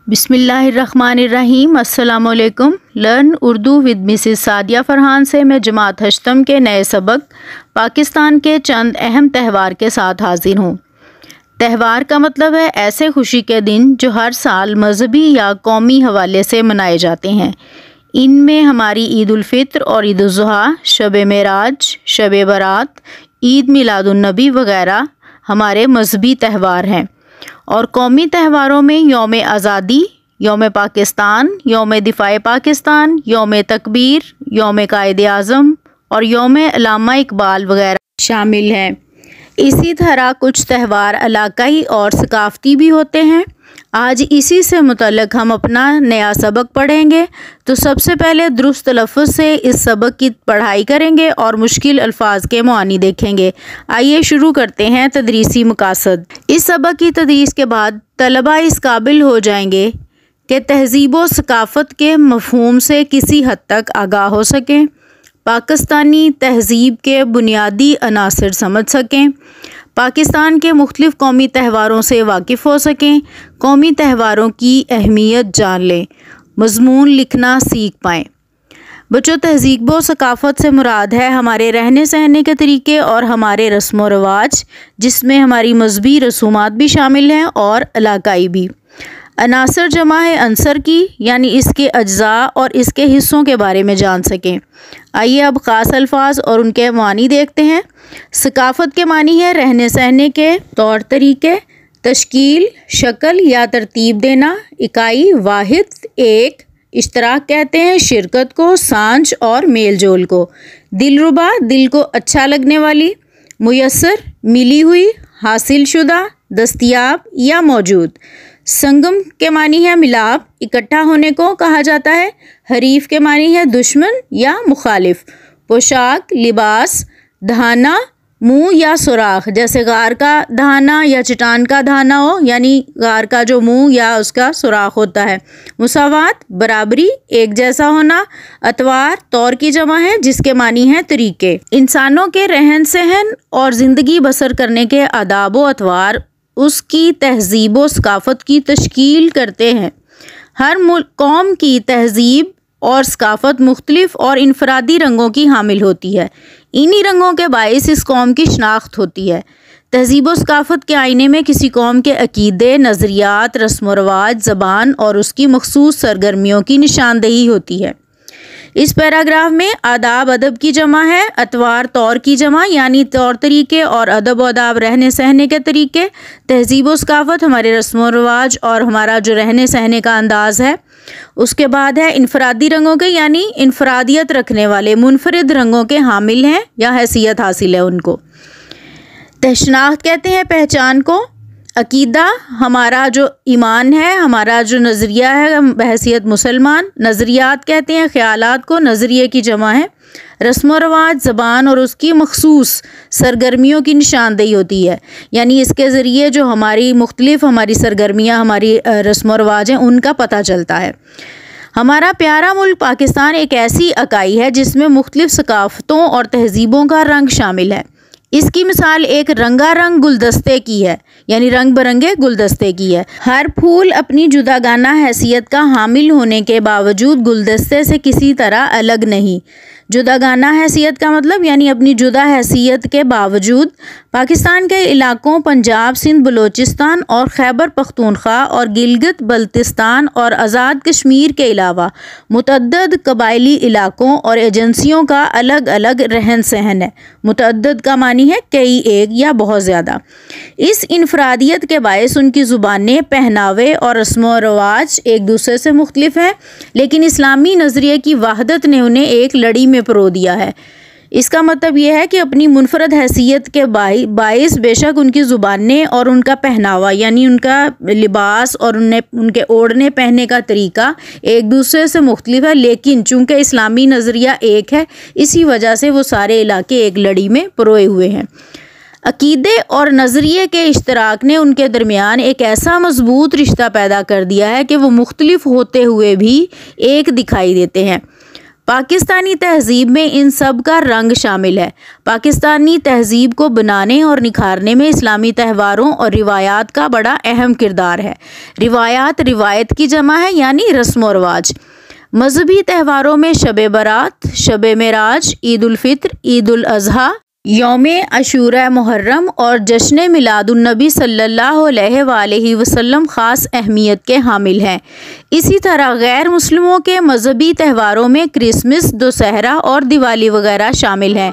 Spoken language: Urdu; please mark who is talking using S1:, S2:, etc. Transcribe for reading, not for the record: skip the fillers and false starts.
S1: بسم اللہ الرحمن الرحیم۔ السلام علیکم۔ Learn Urdu with Mrs Sadia Farhan سے میں جماعت ہشتم کے نئے سبق پاکستان کے چند اہم تہوار کے ساتھ حاضر ہوں۔ تہوار کا مطلب ہے ایسے خوشی کے دن جو ہر سال مذہبی یا قومی حوالے سے منائے جاتے ہیں۔ ان میں ہماری عید الفطر اور عید الاضحیٰ، شب معراج، شب برات، عید میلاد النبی وغیرہ ہمارے مذہبی تہوار ہیں، اور قومی تہواروں میں یوم آزادی، یوم پاکستان، یوم دفاع پاکستان، یوم تکبیر، یوم قائد اعظم اور یوم علامہ اقبال وغیرہ شامل ہیں۔ اسی طرح کچھ تہوار علاقائی اور ثقافتی بھی ہوتے ہیں۔ آج اسی سے متعلق ہم اپنا نیا سبق پڑھیں گے، تو سب سے پہلے درست تلفظ سے اس سبق کی پڑھائی کریں گے اور مشکل الفاظ کے معانی دیکھیں گے۔ آئیے شروع کرتے ہیں تدریسی مقاصد۔ اس سبق کی تدریس کے بعد طلبہ اس قابل ہو جائیں گے کہ تہذیب و ثقافت کے مفہوم سے کسی حد تک آگاہ ہو سکیں، پاکستانی تہذیب کے بنیادی عناصر سمجھ سکیں، پاکستان کے مختلف قومی تہواروں سے واقف ہو سکیں، قومی تہواروں کی اہمیت جان لیں، مضمون لکھنا سیکھ پائیں۔ بچوں، تہذیب و ثقافت سے مراد ہے ہمارے رہنے سہنے کے طریقے اور ہمارے رسم و رواج، جس میں ہماری مذہبی رسومات بھی شامل ہیں اور علاقائی بھی۔ عناصر جمع ہے عنصر کی، یعنی اس کے اجزاء اور اس کے حصوں کے بارے میں جان سکیں۔ آئیے اب خاص الفاظ اور ان کے معنی دیکھتے ہیں۔ ثقافت کے معنی ہے رہنے سہنے کے طور طریقے، تشکیل، شکل یا ترتیب دینا، اکائی، واحد، ایک، اشتراک کہتے ہیں شرکت کو، سانجھ اور میل جول کو، دلربا، دل کو اچھا لگنے والی، میسر، ملی ہوئی، حاصل شدہ، دستیاب یا موجود۔ سنگم کے معنی ہے ملاپ، اکٹھا ہونے کو کہا جاتا ہے۔ حریف کے معنی ہے دشمن یا مخالف۔ پوشاک، لباس۔ دہانہ، منہ یا سوراخ، جیسے غار کا دہانہ یا چٹان کا دہانہ ہو، یعنی غار کا جو منہ یا اس کا سوراخ ہوتا ہے۔ مساوات، برابری، ایک جیسا ہونا۔ اطوار، طور کی جمع ہے جس کے معنی ہے طریقے۔ انسانوں کے رہن سہن اور زندگی بسر کرنے کے آداب و اطوار اس کی تہذیب و ثقافت کی تشکیل کرتے ہیں۔ ہر قوم کی تہذیب اور ثقافت مختلف اور انفرادی رنگوں کی حامل ہوتی ہے۔ انہی رنگوں کے باعث اس قوم کی شناخت ہوتی ہے۔ تہذیب و ثقافت کے آئینے میں کسی قوم کے عقیدے، نظریات، رسم و رواج، زبان اور اس کی مخصوص سرگرمیوں کی نشاندہی ہوتی ہے۔ اس پیراگراف میں آداب ادب کی جمع ہے، اطوار طور کی جمع یعنی طور طریقے، اور ادب و آداب رہنے سہنے کے طریقے۔ تہذیب و ثقافت ہمارے رسم و رواج اور ہمارا جو رہنے سہنے کا انداز ہے۔ اس کے بعد ہے انفرادی رنگوں کے، یعنی انفرادیت رکھنے والے منفرد رنگوں کے حامل ہیں یا حیثیت حاصل ہے ان کو۔ شناخت کہتے ہیں پہچان کو۔ عقیدہ ہمارا جو ایمان ہے، ہمارا جو نظریہ ہے بحیثیت مسلمان۔ نظریات کہتے ہیں خیالات کو، نظریے کی جمع ہے۔ رسم و رواج زبان اور اس کی مخصوص سرگرمیوں کی نشاندہی ہوتی ہے، یعنی اس کے ذریعے جو ہماری مختلف ہماری سرگرمیاں، ہماری رسم و رواج ہیں، ان کا پتہ چلتا ہے۔ ہمارا پیارا ملک پاکستان ایک ایسی اکائی ہے جس میں مختلف ثقافتوں اور تہذیبوں کا رنگ شامل ہے۔ اس کی مثال ایک رنگا رنگ گلدستے کی ہے، یعنی رنگ برنگے گلدستے کی ہے۔ ہر پھول اپنی جداگانہ حیثیت کا حامل ہونے کے باوجود گلدستے سے کسی طرح الگ نہیں۔ جداگانہ حیثیت کا مطلب یعنی اپنی جدا حیثیت کے باوجود پاکستان کے علاقوں پنجاب، سندھ، بلوچستان اور خیبر پختونخوا اور گلگت بلتستان اور آزاد کشمیر کے علاوہ متعدد قبائلی علاقوں اور ایجنسیوں کا الگ الگ رہن سہن ہے۔ متعدد کا معنی ہے کئی، ایک یا بہت زیادہ۔ اس انفرادیت کے باعث ان کی زبانیں، پہناوے اور رسم و رواج ایک دوسرے سے مختلف ہیں، لیکن اسلامی نظریے کی وحدت نے انہیں ایک لڑی میں پرو دیا ہے۔ اس کا مطلب یہ ہے کہ اپنی منفرد حیثیت کے باعث بے شک ان کی زبانیں اور ان کا پہناوا، یعنی ان کا لباس اور ان کے اوڑھنے پہننے کا طریقہ ایک دوسرے سے مختلف ہے، لیکن چونکہ اسلامی نظریہ ایک ہے، اسی وجہ سے وہ سارے علاقے ایک لڑی میں پروئے ہوئے ہیں۔ عقیدے اور نظریے کے اشتراک نے ان کے درمیان ایک ایسا مضبوط رشتہ پیدا کر دیا ہے کہ وہ مختلف ہوتے ہوئے بھی ایک دکھائی دیتے ہیں۔ پاکستانی تہذیب میں ان سب کا رنگ شامل ہے۔ پاکستانی تہذیب کو بنانے اور نکھارنے میں اسلامی تہواروں اور روایات کا بڑا اہم کردار ہے۔ روایت کی جمع ہے، یعنی رسم و رواج۔ مذہبی تہواروں میں شب برات، شب معراج، عید الفطر، عید الاضحیٰ، یوم عاشوراء محرم اور جشن میلاد النبی صلی اللہ علیہ وآلہ وسلم خاص اہمیت کے حامل ہیں۔ اسی طرح غیر مسلموں کے مذہبی تہواروں میں کرسمس، دسہرہ اور دیوالی وغیرہ شامل ہیں۔